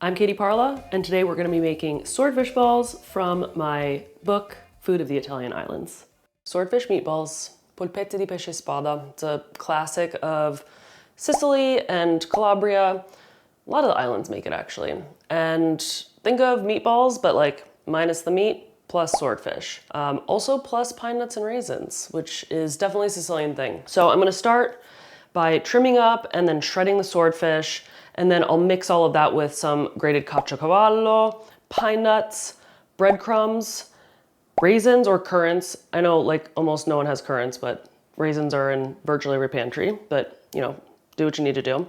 I'm Katie Parla, and today we're gonna be making swordfish balls from my book, Food of the Italian Islands. Swordfish meatballs, polpette di pesce spada. It's a classic of Sicily and Calabria. A lot of the islands make it actually. And think of meatballs, but like minus the meat, plus swordfish. Also plus pine nuts and raisins, which is definitely a Sicilian thing. So I'm gonna start by trimming up and then shredding the swordfish, and then I'll mix all of that with some grated caciocavallo, pine nuts, breadcrumbs, raisins or currants. I know like almost no one has currants, but raisins are in virtually every pantry, but you know, do what you need to do.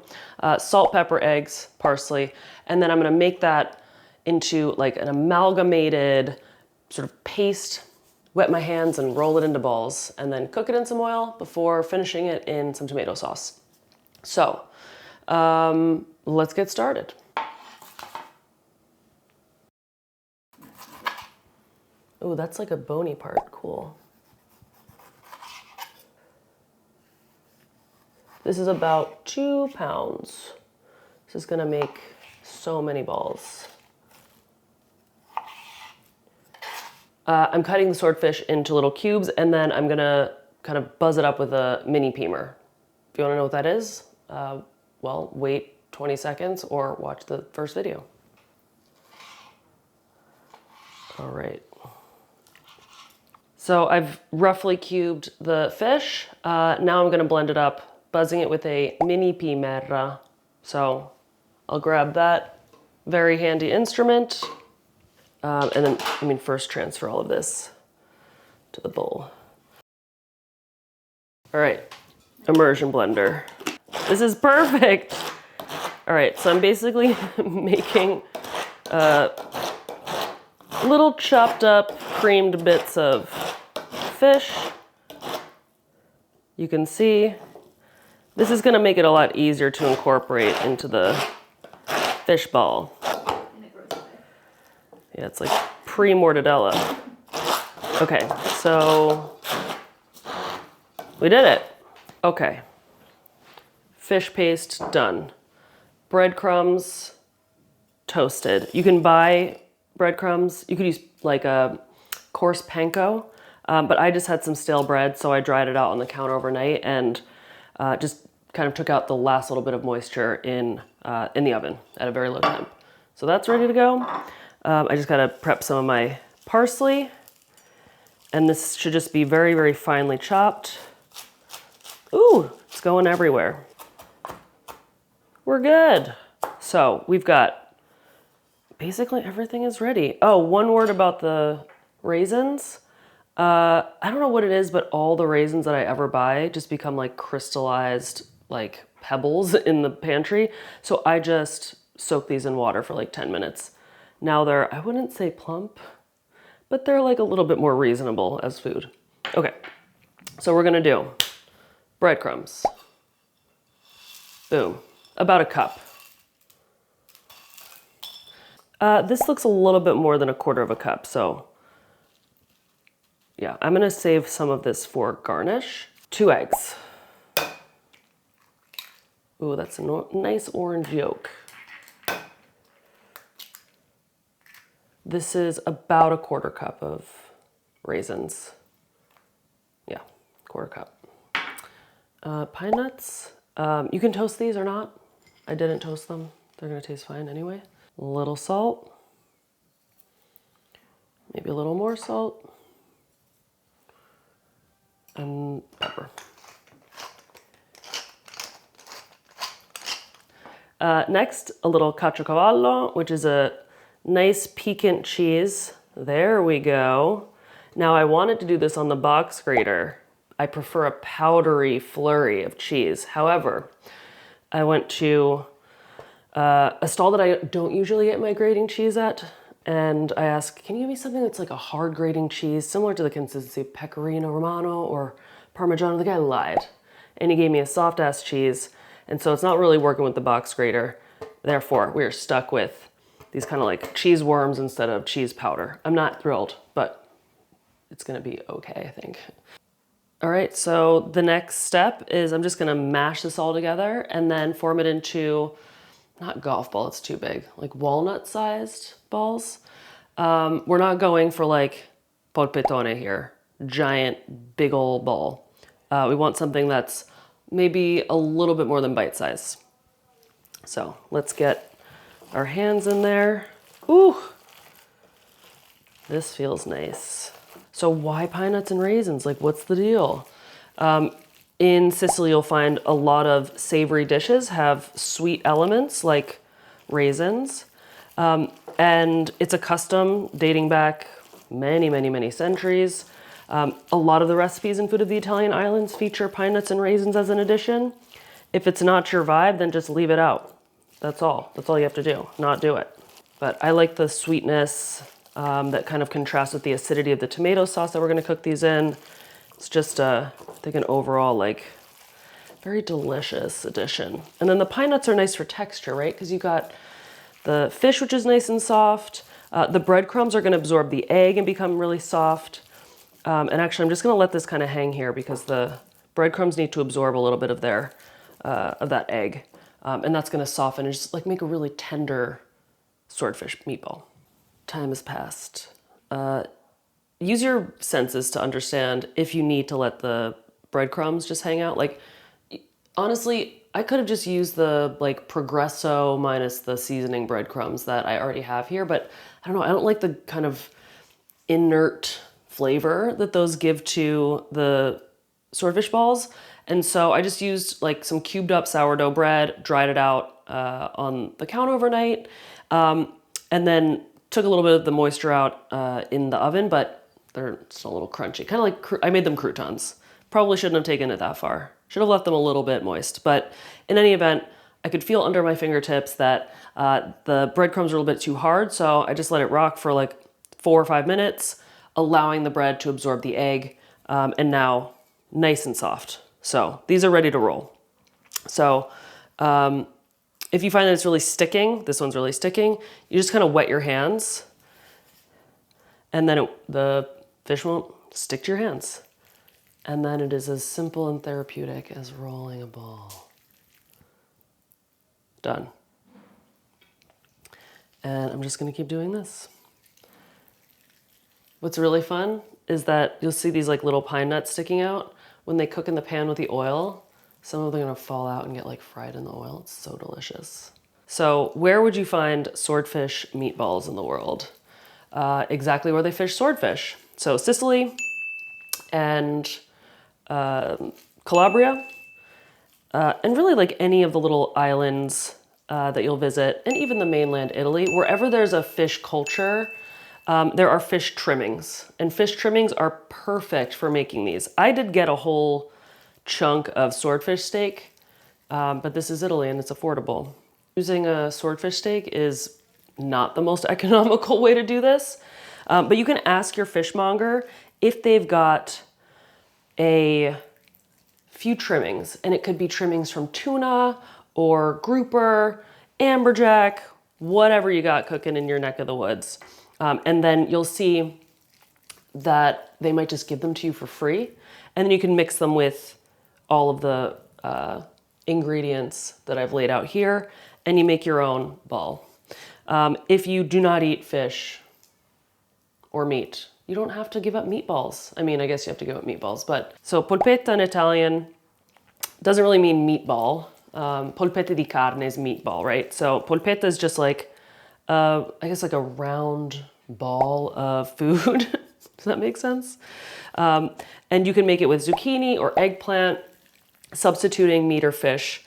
Salt, pepper, eggs, parsley, and then I'm gonna make that into like an amalgamated sort of paste, wet my hands and roll it into balls, and then cook it in some oil before finishing it in some tomato sauce. So, let's get started. Oh, that's like a bony part, cool. This is about 2 pounds. This is gonna make so many balls. I'm cutting the swordfish into little cubes, and then I'm gonna kind of buzz it up with a mini peemer. If you wanna know what that is, well, wait 20 seconds or watch the first video. All right. So I've roughly cubed the fish. Now I'm gonna blend it up, buzzing it with a mini peemer. So I'll grab that very handy instrument. And then, first transfer all of this to the bowl. All right, immersion blender. This is perfect. All right, so I'm basically making little chopped up, creamed bits of fish. You can see, this is gonna make it a lot easier to incorporate into the fish ball. Yeah, it's like pre-mortadella. Okay, so we did it. Okay, fish paste done. Breadcrumbs toasted. You can buy breadcrumbs. You could use like a coarse panko, but I just had some stale bread, so I dried it out on the counter overnight and just kind of took out the last little bit of moisture in the oven at a very low temp. So that's ready to go. I just gotta prep some of my parsley, and this should just be very, very finely chopped. Ooh, it's going everywhere. We're good. So we've got, basically everything is ready. Oh, one word about the raisins. I don't know what it is, but all the raisins that I ever buy just become like crystallized, like pebbles in the pantry. So I just soak these in water for like 10 minutes. Now they're, I wouldn't say plump, but they're like a little bit more reasonable as food. Okay, so we're gonna do breadcrumbs. Boom, about a cup. This looks a little bit more than a quarter of a cup, so yeah, I'm gonna save some of this for garnish. 2 eggs. Ooh, that's a nice orange yolk. This is about a quarter cup of raisins. Yeah, quarter cup. Pine nuts. You can toast these or not. I didn't toast them. They're gonna taste fine anyway. A little salt. Maybe a little more salt. And pepper. Next, a little caciocavallo, which is a nice piquant cheese. There we go. Now I wanted to do this on the box grater. I prefer a powdery flurry of cheese. However, I went to a stall that I don't usually get my grating cheese at, and I asked, can you give me something that's like a hard grating cheese, similar to the consistency of Pecorino Romano or Parmigiano? The guy lied, and he gave me a soft ass cheese, and so it's not really working with the box grater. Therefore, we're stuck with these kind of like cheese worms instead of cheese powder. I'm not thrilled, but it's gonna be okay, I think. All right, so the next step is I'm just gonna mash this all together and then form it into not golf ball, it's too big, like walnut-sized balls. We're not going for like polpettone here, giant, big old ball. We want something that's maybe a little bit more than bite size. So let's get our hands in there. Ooh, this feels nice. So why pine nuts and raisins? Like, what's the deal? In Sicily, you'll find a lot of savory dishes have sweet elements like raisins. And it's a custom dating back many, many, many centuries. A lot of the recipes in Food of the Italian Islands feature pine nuts and raisins as an addition. If it's not your vibe, then just leave it out. That's all. That's all you have to do, not do it. But I like the sweetness that kind of contrasts with the acidity of the tomato sauce that we're gonna cook these in. It's just, I think, an overall, like, very delicious addition. And then the pine nuts are nice for texture, right? Because you got the fish, which is nice and soft. The breadcrumbs are gonna absorb the egg and become really soft. And actually, I'm just gonna let this kind of hang here because the breadcrumbs need to absorb a little bit of that egg. And that's gonna soften and just like make a really tender swordfish meatball. Time has passed. Use your senses to understand if you need to let the breadcrumbs just hang out. Like, honestly, I could have just used the like Progresso minus the seasoning breadcrumbs that I already have here, but I don't know, I don't like the kind of inert flavor that those give to the swordfish balls. And so I just used like some cubed up sourdough bread, dried it out on the counter overnight, and then took a little bit of the moisture out in the oven, but they're still a little crunchy. Kind of like, I made them croutons. Probably shouldn't have taken it that far. Should have left them a little bit moist. But in any event, I could feel under my fingertips that the breadcrumbs are a little bit too hard, so I just let it rock for like 4 or 5 minutes, allowing the bread to absorb the egg, and now nice and soft. So these are ready to roll. So if you find that it's really sticking, this one's really sticking, you just kind of wet your hands, and then the fish won't stick to your hands. And then it is as simple and therapeutic as rolling a ball. Done. And I'm just gonna keep doing this. What's really fun is that you'll see these like little pine nuts sticking out. When they cook in the pan with the oil, some of them are gonna fall out and get like fried in the oil. It's so delicious. So where would you find swordfish meatballs in the world? Exactly where they fish swordfish. So Sicily and Calabria, and really like any of the little islands that you'll visit, and even the mainland Italy, wherever there's a fish culture, there are fish trimmings, and fish trimmings are perfect for making these. I did get a whole chunk of swordfish steak, but this is Italy and it's affordable. Using a swordfish steak is not the most economical way to do this, but you can ask your fishmonger if they've got a few trimmings, and it could be trimmings from tuna or grouper, amberjack, whatever you got cooking in your neck of the woods. And then you'll see that they might just give them to you for free, and then you can mix them with all of the ingredients that I've laid out here, and you make your own ball. If you do not eat fish or meat, you don't have to give up meatballs. I mean, I guess you have to give up meatballs, but so polpette in Italian doesn't really mean meatball. Polpette di carne is meatball, right? So polpette is just like, I guess like a round ball of food. Does that make sense? And you can make it with zucchini or eggplant, substituting meat or fish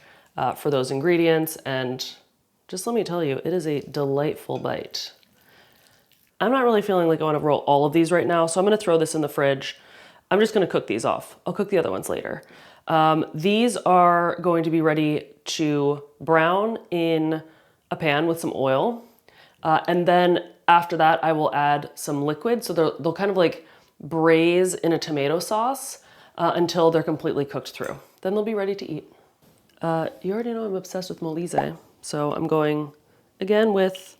for those ingredients. And just let me tell you, it is a delightful bite. I'm not really feeling like I want to roll all of these right now, so I'm going to throw this in the fridge. I'm just going to cook these off. I'll cook the other ones later. These are going to be ready to brown in a pan with some oil. And then after that, I will add some liquid. So they'll kind of like braise in a tomato sauce until they're completely cooked through. Then they'll be ready to eat. You already know I'm obsessed with Molise. So I'm going again with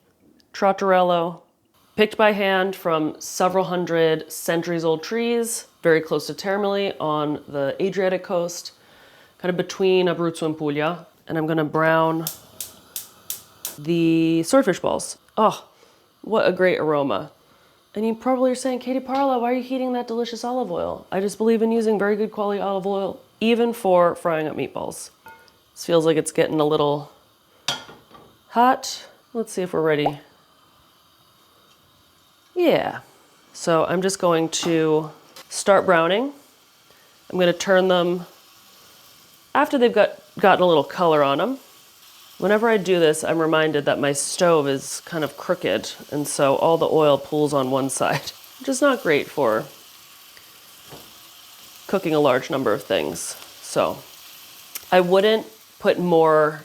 Trottarello, picked by hand from several hundred centuries old trees, very close to Termoli on the Adriatic coast, kind of between Abruzzo and Puglia. And I'm gonna brown the swordfish balls. Oh, what a great aroma. And you probably are saying, Katie Parla, why are you heating that delicious olive oil? I just believe in using very good quality olive oil, even for frying up meatballs. This feels like it's getting a little hot. Let's see if we're ready. Yeah. So I'm just going to start browning. I'm going to turn them after they've gotten a little color on them. Whenever I do this, I'm reminded that my stove is kind of crooked, and so all the oil pools on one side, which is not great for cooking a large number of things. So I wouldn't put more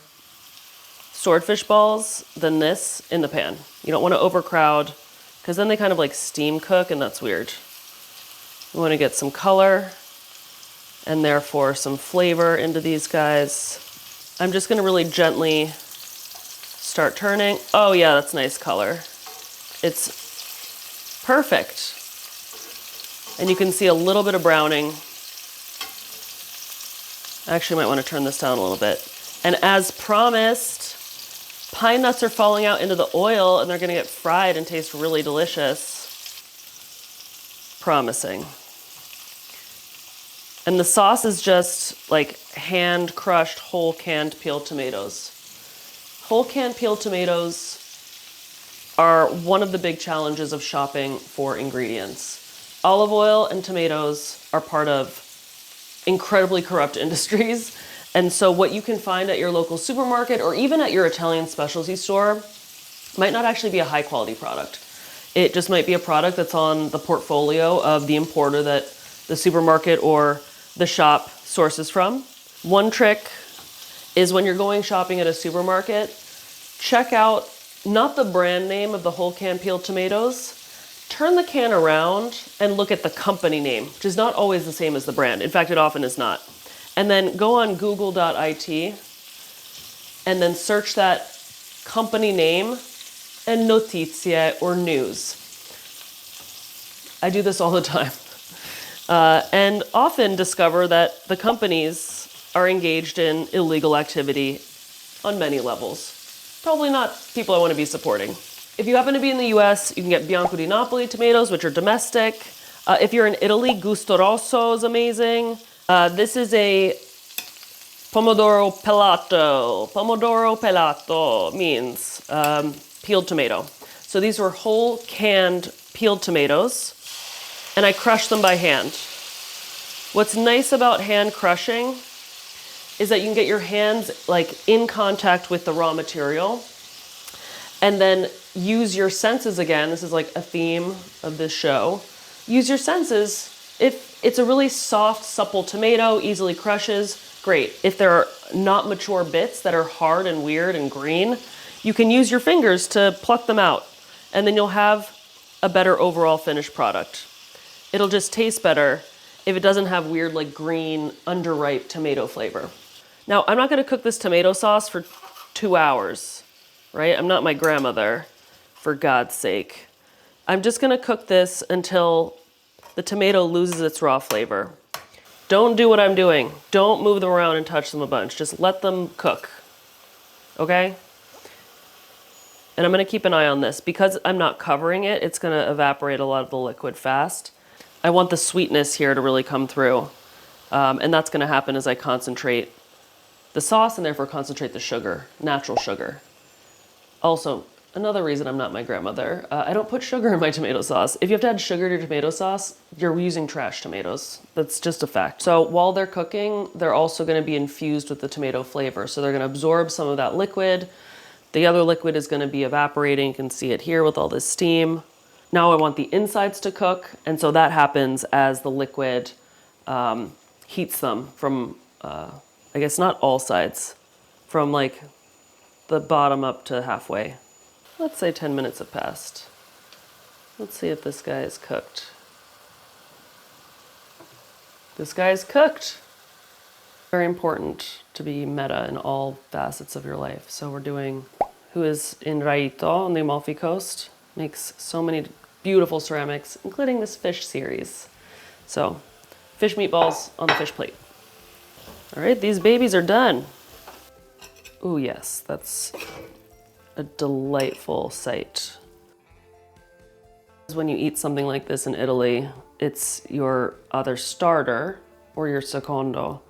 swordfish balls than this in the pan. You don't want to overcrowd, because then they kind of like steam cook, and that's weird. You want to get some color and therefore some flavor into these guys. I'm just gonna really gently start turning. Oh yeah, that's nice color. It's perfect. And you can see a little bit of browning. I actually might wanna turn this down a little bit. And as promised, pine nuts are falling out into the oil and they're gonna get fried and taste really delicious. Promising. And the sauce is just like hand crushed, whole canned peeled tomatoes. Whole canned peeled tomatoes are one of the big challenges of shopping for ingredients. Olive oil and tomatoes are part of incredibly corrupt industries. And so what you can find at your local supermarket or even at your Italian specialty store might not actually be a high quality product. It just might be a product that's on the portfolio of the importer that the supermarket or the shop sources from. One trick is when you're going shopping at a supermarket, check out not the brand name of the whole can peeled tomatoes, turn the can around and look at the company name, which is not always the same as the brand. In fact, it often is not. And then go on google.it and then search that company name and notizie or news. I do this all the time. And often discover that the companies are engaged in illegal activity on many levels. Probably not people I want to be supporting. If you happen to be in the US, you can get Bianco di Napoli tomatoes, which are domestic. If you're in Italy, Gusto Rosso is amazing. This is a pomodoro pelato. Pomodoro pelato means peeled tomato. So these were whole canned peeled tomatoes, and I crushed them by hand. What's nice about hand crushing is that you can get your hands like in contact with the raw material and then use your senses again. This is like a theme of this show. Use your senses. If it's a really soft, supple tomato, easily crushes, great. If there are not mature bits that are hard and weird and green, you can use your fingers to pluck them out, and then you'll have a better overall finished product. It'll just taste better if it doesn't have weird like green, underripe tomato flavor. Now, I'm not gonna cook this tomato sauce for 2 hours, right? I'm not my grandmother, for God's sake. I'm just gonna cook this until the tomato loses its raw flavor. Don't do what I'm doing. Don't move them around and touch them a bunch. Just let them cook, okay? And I'm gonna keep an eye on this. Because I'm not covering it, it's gonna evaporate a lot of the liquid fast. I want the sweetness here to really come through. And that's gonna happen as I concentrate the sauce and therefore concentrate the sugar, natural sugar. Also, another reason I'm not my grandmother, I don't put sugar in my tomato sauce. If you have to add sugar to your tomato sauce, you're using trash tomatoes. That's just a fact. So while they're cooking, they're also gonna be infused with the tomato flavor. So they're gonna absorb some of that liquid. The other liquid is gonna be evaporating. You can see it here with all this steam. Now I want the insides to cook, and so that happens as the liquid heats them from, I guess not all sides, from like the bottom up to halfway. Let's say 10 minutes have passed. Let's see if this guy is cooked. This guy is cooked. Very important to be meta in all facets of your life. So we're doing, who is in Raito on the Amalfi Coast, makes so many beautiful ceramics, including this fish series. So, fish meatballs on the fish plate. All right, these babies are done. Ooh, yes, that's a delightful sight. When you eat something like this in Italy, it's your other starter or your secondo.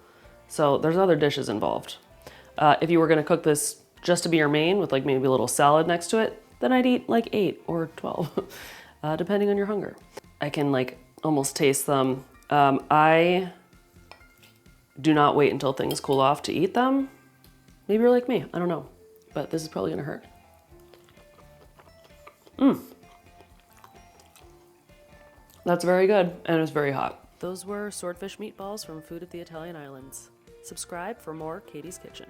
So there's other dishes involved. If you were gonna cook this just to be your main with like maybe a little salad next to it, then I'd eat like 8 or 12, depending on your hunger. I can like almost taste them. I do not wait until things cool off to eat them. Maybe you're like me, I don't know, but this is probably gonna hurt. That's very good, and it's very hot. Those were swordfish meatballs from Food at the Italian Islands. Subscribe for more Katie's Kitchen.